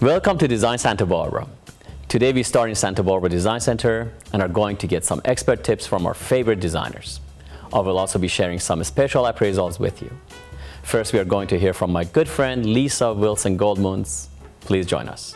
Welcome to Design Santa Barbara. Today we start in Santa Barbara Design Center and are going to get some expert tips from our favorite designers. I will also be sharing some special appraisals with you. First, we are going to hear from my good friend Leesa Wison-Goldmuntz. Please join us.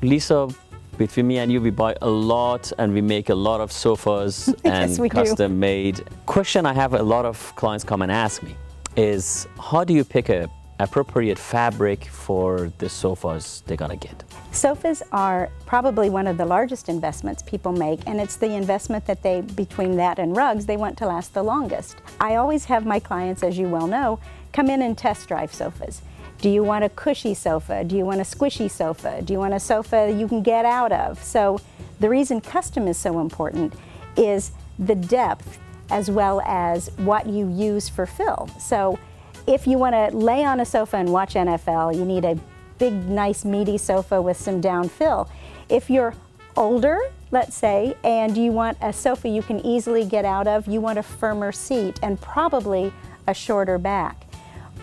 Leesa, between me and you, we buy a lot and we make a lot of sofas and Yes, custom made. Question I have a lot of clients come and ask me is, how do you pick a appropriate fabric for the sofas they're gonna get? Sofas are probably one of the largest investments people make, and it's the investment that between that and rugs, they want to last the longest. I always have my clients, as you well know, come in and test drive sofas. Do you want a cushy sofa? Do you want a squishy sofa? Do you want a sofa you can get out of? So the reason custom is so important is the depth as well as what you use for fill. So if you want to lay on a sofa and watch NFL, you need a big, nice, meaty sofa with some down fill. If you're older, let's say, and you want a sofa you can easily get out of, you want a firmer seat and probably a shorter back.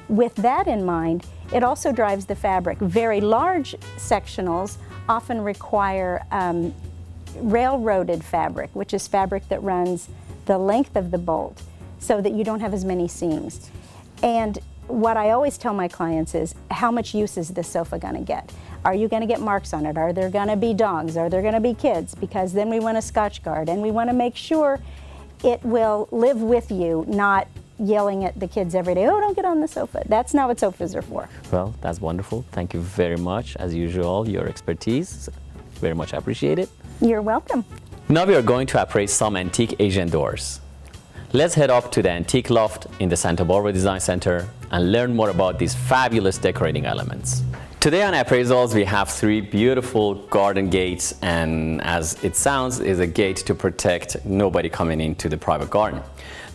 With that in mind, it also drives the fabric. Very large sectionals often require railroaded fabric, which is fabric that runs the length of the bolt so that you don't have as many seams. And what I always tell my clients is, how much use is this sofa gonna get? Are you gonna get marks on it? Are there gonna be dogs? Are there gonna be kids? Because then we want a Scotch guard, and we wanna make sure it will live with you, not yelling at the kids every day, oh, don't get on the sofa. That's not what sofas are for. Well, that's wonderful. Thank you very much. As usual, your expertise, very much appreciated. You're welcome. Now we are going to appraise some antique Asian doors. Let's head up to the Antique Loft in the Santa Barbara Design Center and learn more about these fabulous decorating elements. Today on appraisals, we have three beautiful garden gates, and as it sounds, is a gate to protect nobody coming into the private garden.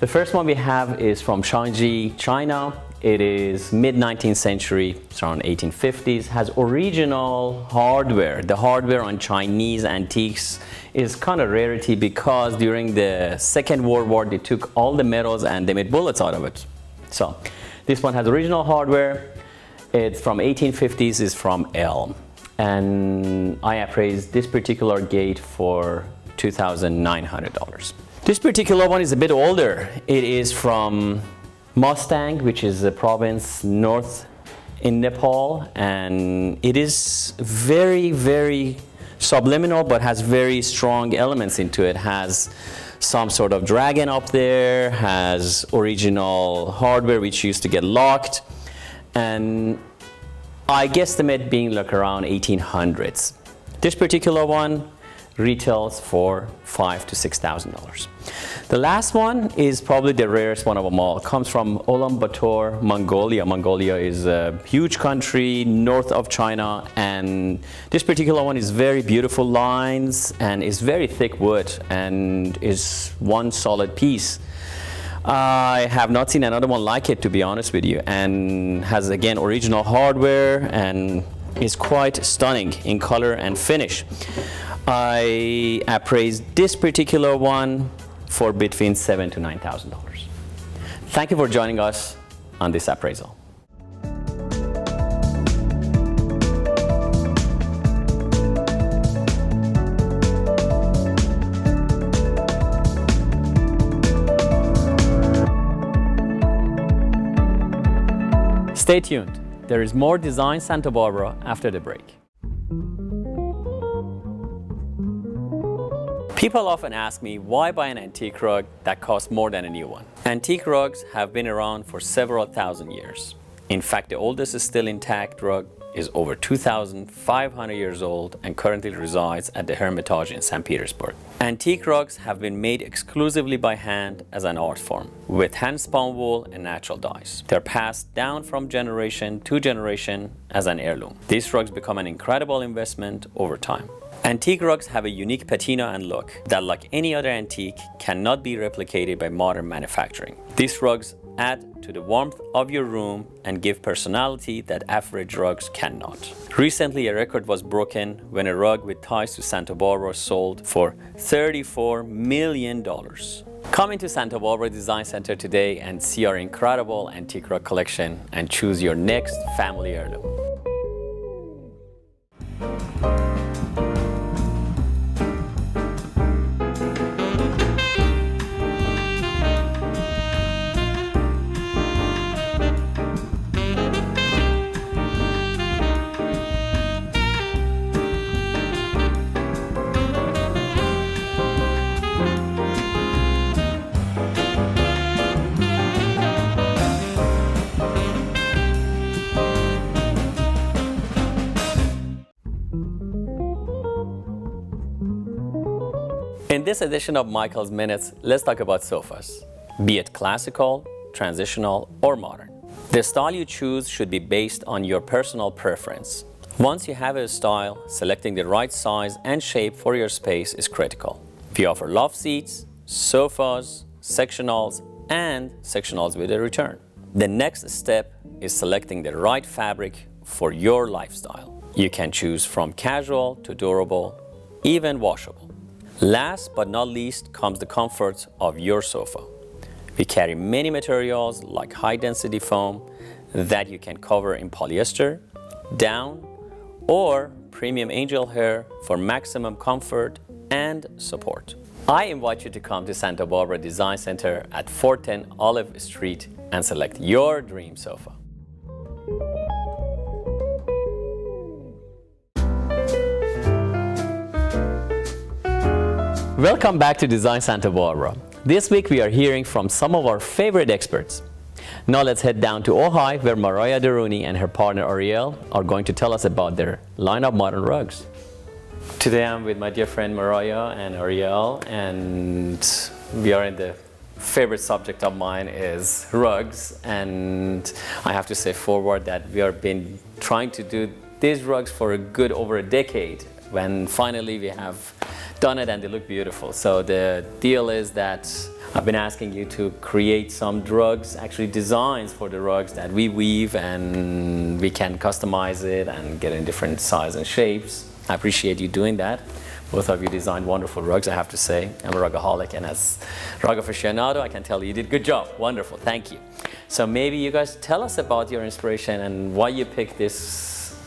The first one we have is from Shanxi, China. It is mid-19th century, it's around 1850s, has original hardware. The hardware on Chinese antiques is kind of rarity because during the Second World War, they took all the metals and they made bullets out of it. So this one has original hardware. It's from 1850s, is from elm. And I appraised this particular gate for $2,900. This particular one is a bit older. It is from Mustang, which is a province north in Nepal, and it is very, very subliminal, but has very strong elements into it. Has some sort of dragon up there, has original hardware which used to get locked, and I guesstimate being like around 1800s. This particular one retails for $5,000 to $6,000. The last one is probably the rarest one of them all. It comes from Ulaanbaatar, Mongolia. Mongolia is a huge country north of China, and this particular one is very beautiful lines and is very thick wood and is one solid piece. I have not seen another one like it, to be honest with you, and has again original hardware and is quite stunning in color and finish. I appraised this particular one for between $7,000 to $9,000. Thank you for joining us on this appraisal. Stay tuned. There is more Design Santa Barbara after the break. People often ask me, why buy an antique rug that costs more than a new one? Antique rugs have been around for several thousand years. In fact, the oldest still intact rug is over 2,500 years old and currently resides at the Hermitage in St. Petersburg. Antique rugs have been made exclusively by hand as an art form, with hand-spun wool and natural dyes. They're passed down from generation to generation as an heirloom. These rugs become an incredible investment over time. Antique rugs have a unique patina and look that, like any other antique, cannot be replicated by modern manufacturing. These rugs add to the warmth of your room and give personality that average rugs cannot. Recently, a record was broken when a rug with ties to Santa Barbara sold for $34 million. Come into Santa Barbara Design Center today and see our incredible antique rug collection and choose your next family heirloom. In this edition of Micahel's Minutes, let's talk about sofas, be it classical, transitional, or modern. The style you choose should be based on your personal preference. Once you have a style, selecting the right size and shape for your space is critical. We offer love seats, sofas, sectionals, and sectionals with a return. The next step is selecting the right fabric for your lifestyle. You can choose from casual to durable, even washable. Last but not least comes the comfort of your sofa. We carry many materials like high-density foam that you can cover in polyester, down, or premium angel hair for maximum comfort and support. I invite you to come to Santa Barbara Design Center at 410 Olive Street and select your dream sofa. Welcome back to Design Santa Barbara. This week we are hearing from some of our favorite experts. Now let's head down to Ojai, where Maraya Droney and her partner Auriel are going to tell us about their line of modern rugs. Today I'm with my dear friend Maraya and Auriel, and we are in the favorite subject of mine is rugs. And I have to say forward that we have been trying to do these rugs for a good over a decade, when finally we have done it and they look beautiful. So the deal is that I've been asking you to create some rugs, actually designs for the rugs that we weave, and we can customize it and get in different sizes and shapes. I appreciate you doing that. Both of you designed wonderful rugs, I have to say. I'm a rugaholic, and as rug aficionado, I can tell you did a good job. Wonderful, thank you. So maybe you guys tell us about your inspiration and why you picked this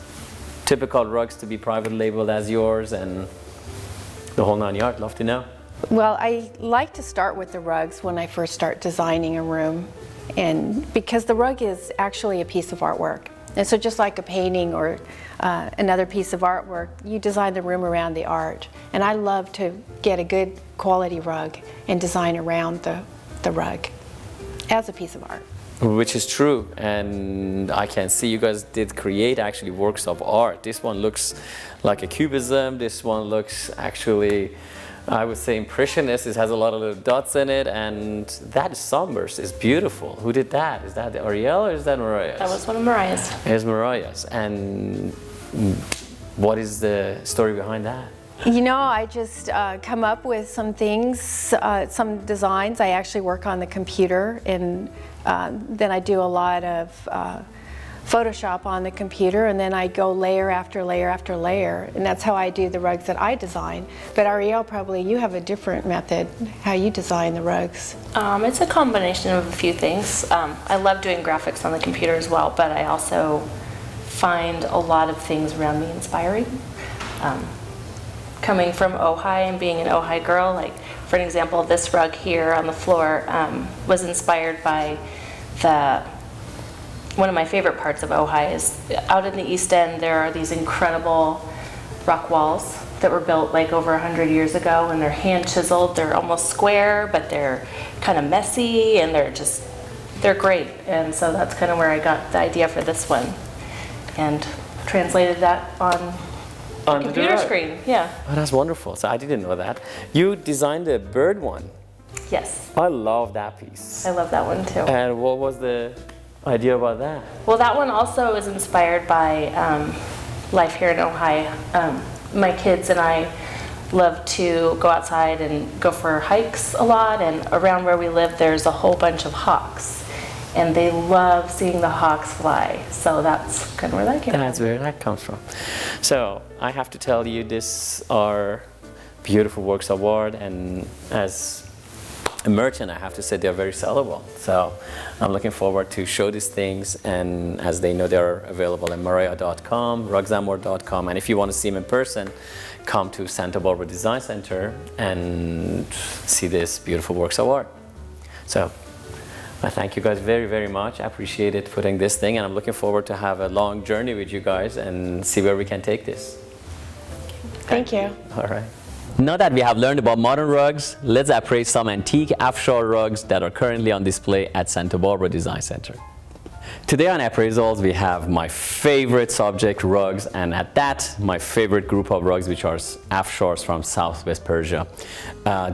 typical rugs to be private labeled as yours, and the whole 9 yards. Love to know. Well, I like to start with the rugs when I first start designing a room, and because the rug is actually a piece of artwork. And so just like a painting or another piece of artwork, you design the room around the art. And I love to get a good quality rug and design around the rug as a piece of art. Which is true, and I can see you guys did create actually works of art. This one looks like a cubism, this one looks actually, I would say, impressionist. It has a lot of little dots in it, and that sunburst is beautiful. Who did that? Is that Auriel or is that Maraya's? That was one of Maraya's. It's Maraya's. And what is the story behind that? You know, I just come up with some things, some designs. I actually work on the computer, and then I do a lot of Photoshop on the computer, and then I go layer after layer after layer, and that's how I do the rugs that I design. But Auriel, probably you have a different method, how you design the rugs. It's a combination of a few things. I love doing graphics on the computer as well, but I also find a lot of things around me inspiring. Coming from Ojai and being an Ojai girl, like for an example, this rug here on the floor was inspired by one of my favorite parts of Ojai is out in the East End. There are these incredible rock walls that were built like over 100 years ago, and they're hand chiseled. They're almost square, but they're kind of messy, and they're great. And so that's kind of where I got the idea for this one, and translated that on computer screen. Yeah. Oh, that's wonderful. So I didn't know that. You designed a bird one. Yes. I love that piece. I love that one too. And what was the idea about that? Well, that one also is inspired by life here in Ojai. My kids and I love to go outside and go for hikes a lot, and around where we live there's a whole bunch of hawks, and they love seeing the hawks fly. So that's kind of where that came from. That's where that comes from. So I have to tell you, these are beautiful works of art, and as a merchant, I have to say they're very sellable. So I'm looking forward to show these things, and as they know, they're available at maraya.com, rugsamore.com, and if you want to see them in person, come to Santa Barbara Design Center and see these beautiful works of art. So I thank you guys very, very much. I appreciate it putting this thing, and I'm looking forward to have a long journey with you guys and see where we can take this. Thank you. All right. Now that we have learned about modern rugs, let's appraise some antique offshore rugs that are currently on display at Santa Barbara Design Center. Today on Appraisals, we have my favorite subject, rugs, and at that, my favorite group of rugs, which are Afshars from Southwest Persia.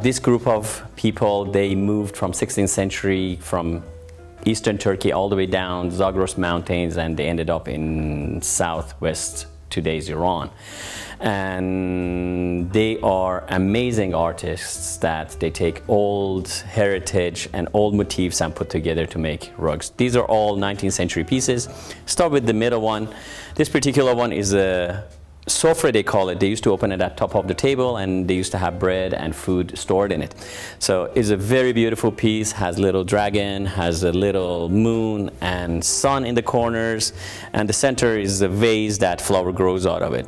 This group of people, they moved from 16th century from eastern Turkey all the way down Zagros Mountains, and they ended up in southwest today's Iran. And they are amazing artists that they take old heritage and old motifs and put together to make rugs. These are all 19th century pieces. Start with the middle one. This particular one is a sofra, they call it. They used to open it at top of the table, and they used to have bread and food stored in it. So it's a very beautiful piece, has little dragon, has a little moon and sun in the corners, and the center is a vase that flower grows out of it.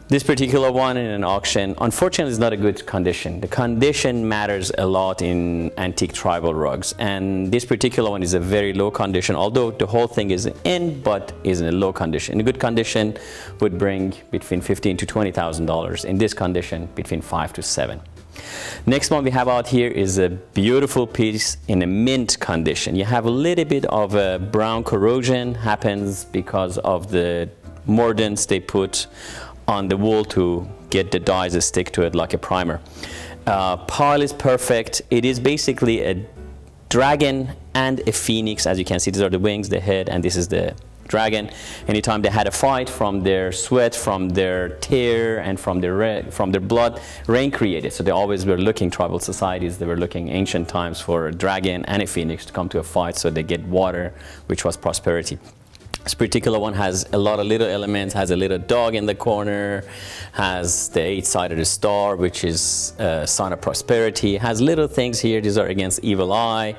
This particular one in an auction, unfortunately, is not a good condition. The condition matters a lot in antique tribal rugs, and this particular one is a very low condition, although the whole thing is in, but is in a low condition. In a good condition would bring between $15,000 to $20,000. In this condition, between $5,000 to $7,000. Next one we have out here is a beautiful piece in a mint condition. You have a little bit of a brown corrosion, happens because of the mordants they put on the wool to get the dyes to stick to it like a primer. Pile is perfect. It is basically a dragon and a phoenix. As you can see, these are the wings, the head, and this is the dragon. Anytime they had a fight, from their sweat, from their tear, and from their blood, rain created. So they always were looking, tribal societies, they were looking ancient times for a dragon and a phoenix to come to a fight so they get water, which was prosperity. This particular one has a lot of little elements, has a little dog in the corner, has the 8-sided star, which is a sign of prosperity, has little things here, these are against evil eye,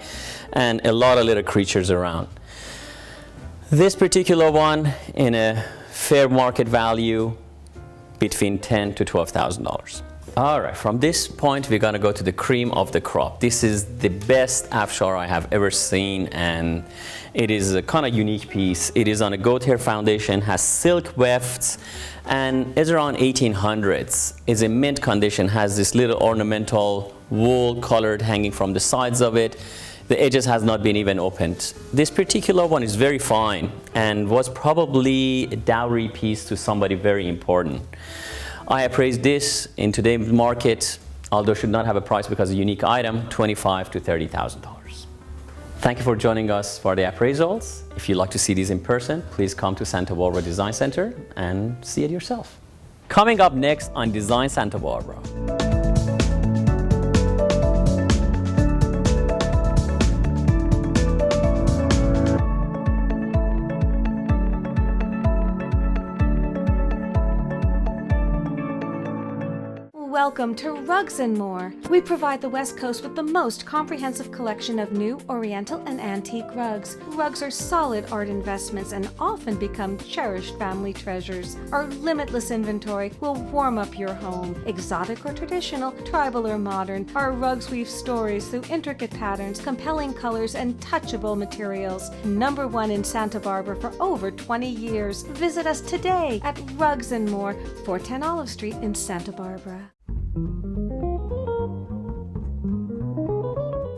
and a lot of little creatures around. This particular one, in a fair market value, between $10,000 to $12,000. All right, from this point, we're gonna go to the cream of the crop. This is the best Afshar I have ever seen, and it is a kind of unique piece. It is on a goat hair foundation, has silk wefts, and is around 1800s. Is in mint condition, has this little ornamental wool colored hanging from the sides of it. The edges has not been even opened. This particular one is very fine and was probably a dowry piece to somebody very important. I appraised this in today's market, although should not have a price because it's a unique item, $25,000 to $30,000. Thank you for joining us for the appraisals. If you'd like to see these in person, please come to Santa Barbara Design Center and see it yourself. Coming up next on Design Santa Barbara. Welcome to Rugs and More. We provide the West Coast with the most comprehensive collection of new, oriental, and antique rugs. Rugs are solid art investments and often become cherished family treasures. Our limitless inventory will warm up your home. Exotic or traditional, tribal or modern, our rugs weave stories through intricate patterns, compelling colors, and touchable materials. #1 in Santa Barbara for over 20 years. Visit us today at Rugs and More, 410 Olive Street in Santa Barbara.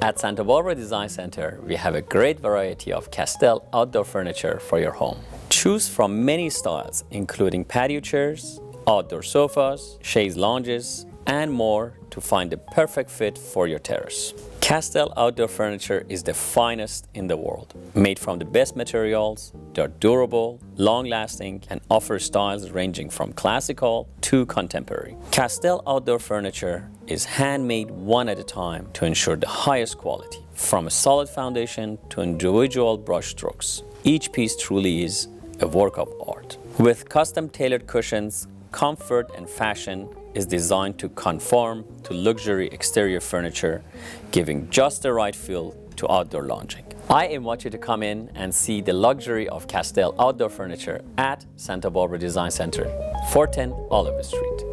At Santa Barbara Design Center, we have a great variety of Castell outdoor furniture for your home. Choose from many styles, including patio chairs, outdoor sofas, chaise lounges, and more to find the perfect fit for your terrace. Castell outdoor furniture is the finest in the world. Made from the best materials, they're durable, long-lasting, and offer styles ranging from classical to contemporary. Castell outdoor furniture is handmade one at a time to ensure the highest quality, from a solid foundation to individual brush strokes. Each piece truly is a work of art. With custom-tailored cushions, comfort and fashion is designed to conform to luxury exterior furniture, giving just the right feel to outdoor lounging. I invite you to come in and see the luxury of Castell outdoor furniture at Santa Barbara Design Center, 410 Olive Street.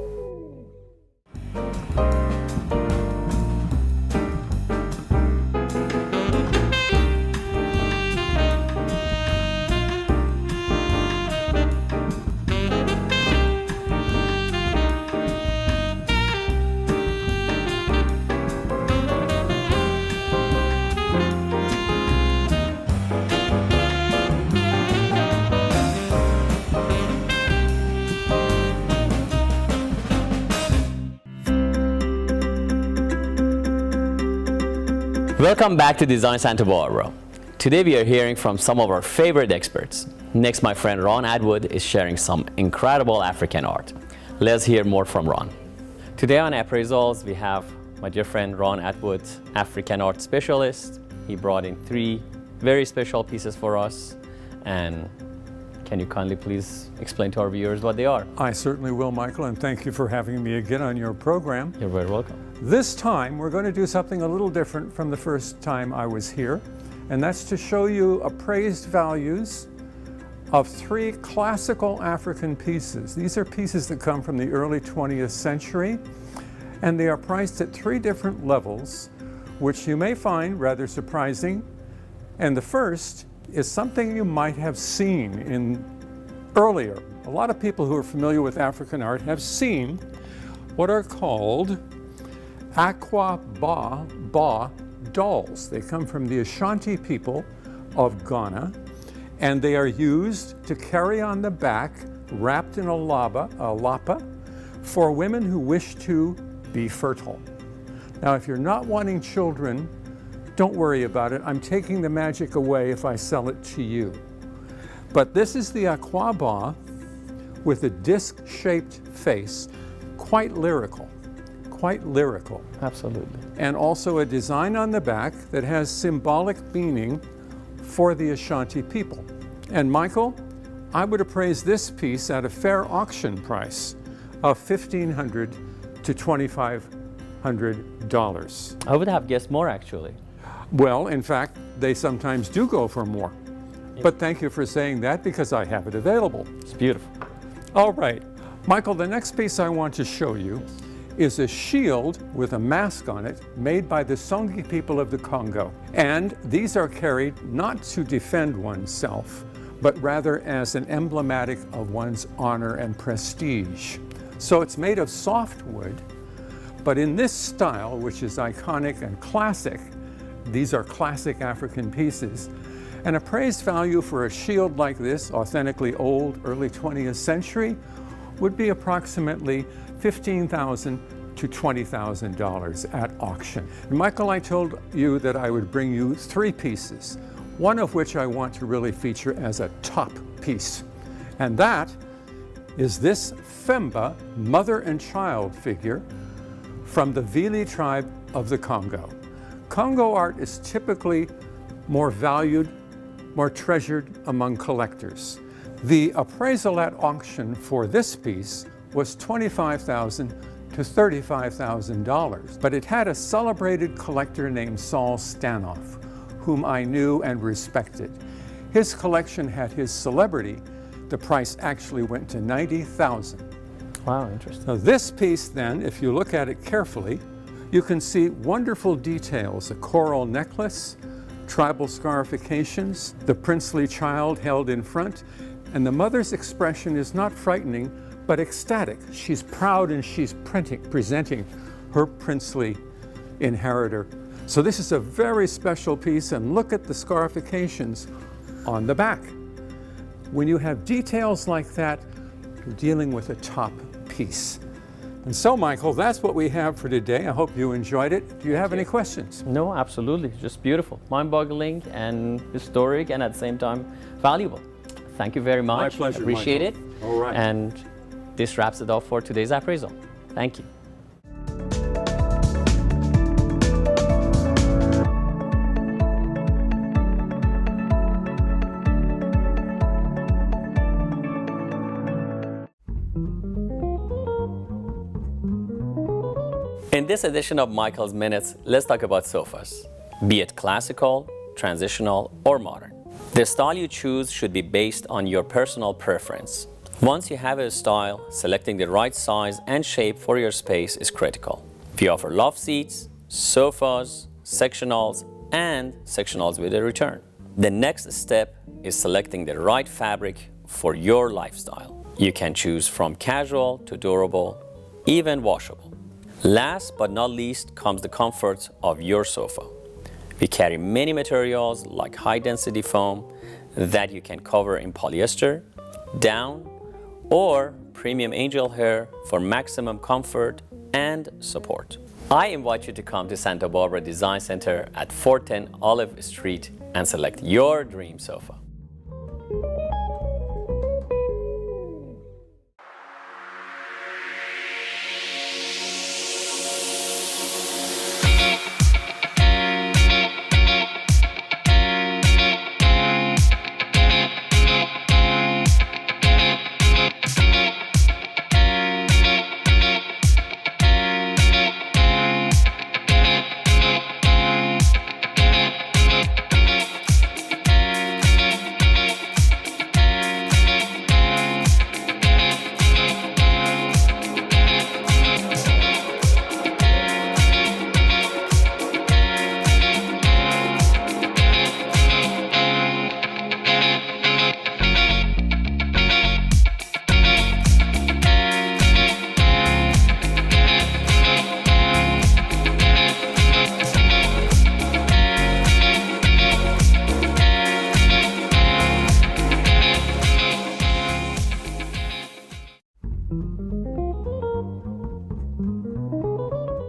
Welcome back to Design Santa Barbara. Today we are hearing from some of our favorite experts. Next, my friend Ron Atwood is sharing some incredible African art. Let's hear more from Ron. Today on Appraisals, we have my dear friend Ron Atwood, African art specialist. He brought in 3 very special pieces for us. And can you kindly please explain to our viewers what they are? I certainly will, Michael, and thank you for having me again on your program. You're very welcome. This time, we're going to do something a little different from the first time I was here, and that's to show you appraised values of 3 classical African pieces. These are pieces that come from the early 20th century, and they are priced at 3 different levels, which you may find rather surprising. And the first is something you might have seen in earlier. A lot of people who are familiar with African art have seen what are called aqua ba dolls. They come from the Ashanti people of Ghana, and they are used to carry on the back, wrapped in a lapa, for women who wish to be fertile. Now, if you're not wanting children, don't worry about it. I'm taking the magic away if I sell it to you. But this is the aqua ba with a disc-shaped face, quite lyrical. Quite lyrical. Absolutely. And also a design on the back that has symbolic meaning for the Ashanti people. And Michael, I would appraise this piece at a fair auction price of $1,500 to $2,500. I would have guessed more actually. Well, in fact, they sometimes do go for more. Yep. But thank you for saying that because I have it available. It's beautiful. All right. Michael, the next piece I want to show you is a shield with a mask on it made by the Songi people of the Congo. And these are carried not to defend oneself, but rather as an emblematic of one's honor and prestige. So it's made of soft wood, but in this style, which is iconic and classic, these are classic African pieces. An appraised value for a shield like this, authentically old, early 20th century, would be approximately $15,000 to $20,000 at auction. And Michael, I told you that I would bring you 3 pieces, one of which I want to really feature as a top piece. And that is this Femba mother and child figure from the Vili tribe of the Congo. Congo art is typically more valued, more treasured among collectors. The appraisal at auction for this piece was $25,000 to $35,000, but it had a celebrated collector named Saul Stanoff, whom I knew and respected. His collection had his celebrity. The price actually went to $90,000. Wow, interesting. Now this piece then, if you look at it carefully, you can see wonderful details, a coral necklace, tribal scarifications, the princely child held in front, and the mother's expression is not frightening, but ecstatic. She's proud and she's presenting her princely inheritor. So this is a very special piece, and look at the scarifications on the back. When you have details like that, you're dealing with a top piece. And so, Michael, that's what we have for today. I hope you enjoyed it. Do you have any questions? No, absolutely. Just beautiful. Mind-boggling and historic and at the same time valuable. Thank you very much. My pleasure, Appreciate Michael. it. All right. And this wraps it up for today's appraisal. Thank you. In this edition of Micahel's Minutes, let's talk about sofas, be it classical, transitional, or modern. The style you choose should be based on your personal preference. Once you have a style, selecting the right size and shape for your space is critical. We offer love seats, sofas, sectionals, and sectionals with a return. The next step is selecting the right fabric for your lifestyle. You can choose from casual to durable, even washable. Last but not least comes the comfort of your sofa. We carry many materials like high-density foam that you can cover in polyester, down, or premium angel hair for maximum comfort and support. I invite you to come to Santa Barbara Design Center at 410 Olive Street and select your dream sofa.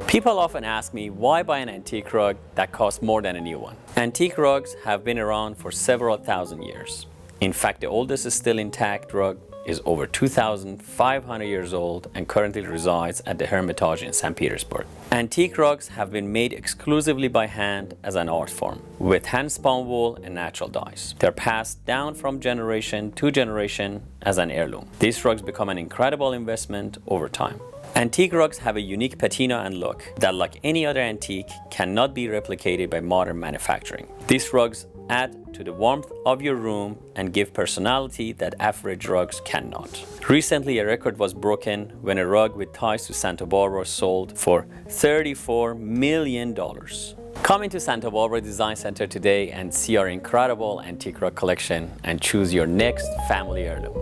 People often ask me why buy an antique rug that costs more than a new one. Antique rugs have been around for several thousand years. In fact, the oldest still intact rug is over 2,500 years old and currently resides at the Hermitage in St. Petersburg. Antique rugs have been made exclusively by hand as an art form, with hand-spun wool and natural dyes. They're passed down from generation to generation as an heirloom. These rugs become an incredible investment over time. Antique rugs have a unique patina and look that, like any other antique, cannot be replicated by modern manufacturing. These rugs add to the warmth of your room and give personality that average rugs cannot. Recently, a record was broken when a rug with ties to Santa Barbara sold for $34 million. Come into Santa Barbara Design Center today and see our incredible antique rug collection and choose your next family heirloom.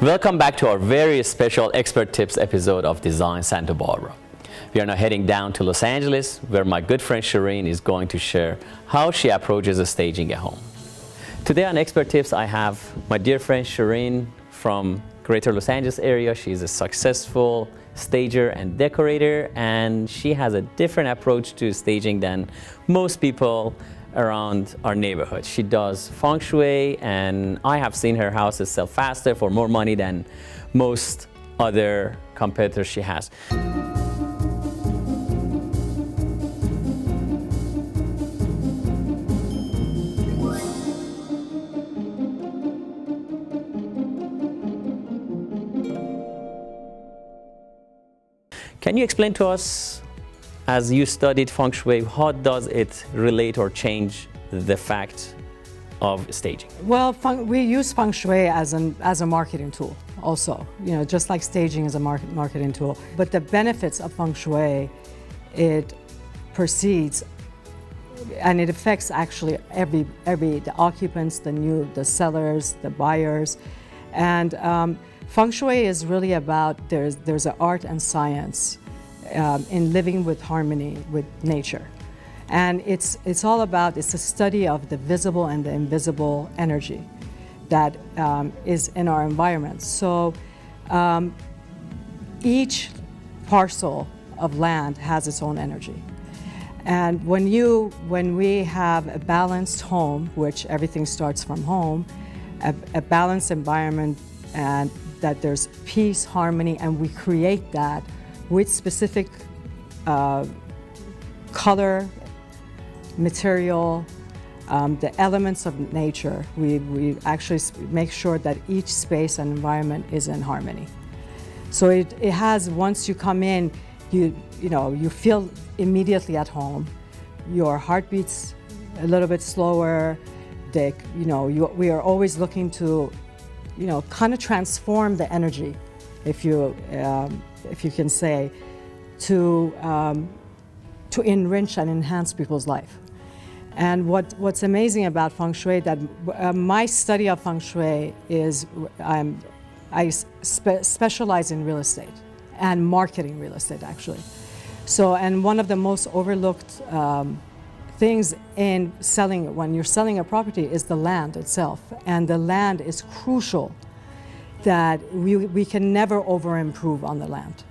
Welcome back to our very special Expert Tips episode of Design Santa Barbara. We are now heading down to Los Angeles, where my good friend Shirin is going to share how she approaches staging a home. Today on Expert Tips, I have my dear friend Shirin from Greater Los Angeles area. She's a successful stager and decorator, and she has a different approach to staging than most people around our neighborhood. She does Feng Shui, and I have seen her houses sell faster for more money than most other competitors she has. Can you explain to us, as you studied Feng Shui, how does it relate or change the fact of staging? Well, we use Feng Shui as a marketing tool also, just like staging is a marketing tool. But the benefits of Feng Shui, it precedes and it affects actually the occupants, the sellers, the buyers. And Feng Shui is really about, there's an art and science in living with harmony with nature. And it's all about, it's a study of the visible and the invisible energy that is in our environment. So each parcel of land has its own energy. And when we have a balanced home, which everything starts from home, a balanced environment, and that there's peace, harmony, and we create that with specific color, material, the elements of nature. We actually make sure that each space and environment is in harmony. So it has, once you come in, you feel immediately at home. Your heart beats a little bit slower. We are always looking to, kind of transform the energy, if you can say, to enrich and enhance people's life. And what's amazing about Feng Shui, that my study of Feng Shui is, I specialize in real estate and marketing real estate, actually. So, and one of the most overlooked things in selling, when you're selling a property, is the land itself. And the land is crucial that we can never over-improve on the land.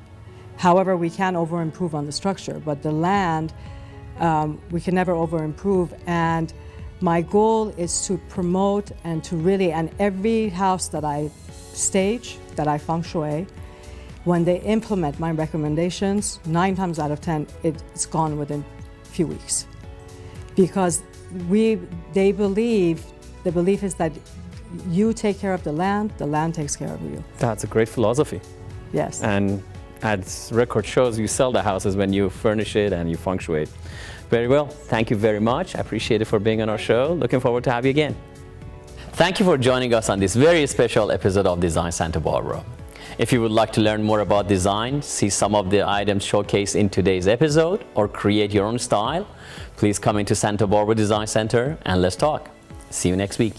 However, we can over-improve on the structure, but the land, we can never over-improve. And my goal is to promote and to really, and every house that I stage, that I Feng Shui, when they implement my recommendations, 9 times out of 10, it's gone within a few weeks. Because they believe, the belief is that you take care of the land takes care of you. That's a great philosophy. Yes. And as record shows, you sell the houses when you furnish it and you Feng Shui it. Very well. Thank you very much. I appreciate it for being on our show. Looking forward to have you again. Thank you for joining us on this very special episode of Design Center Ballroom. If you would like to learn more about design, see some of the items showcased in today's episode, or create your own style, please come into Santa Barbara Design Center and let's talk. See you next week.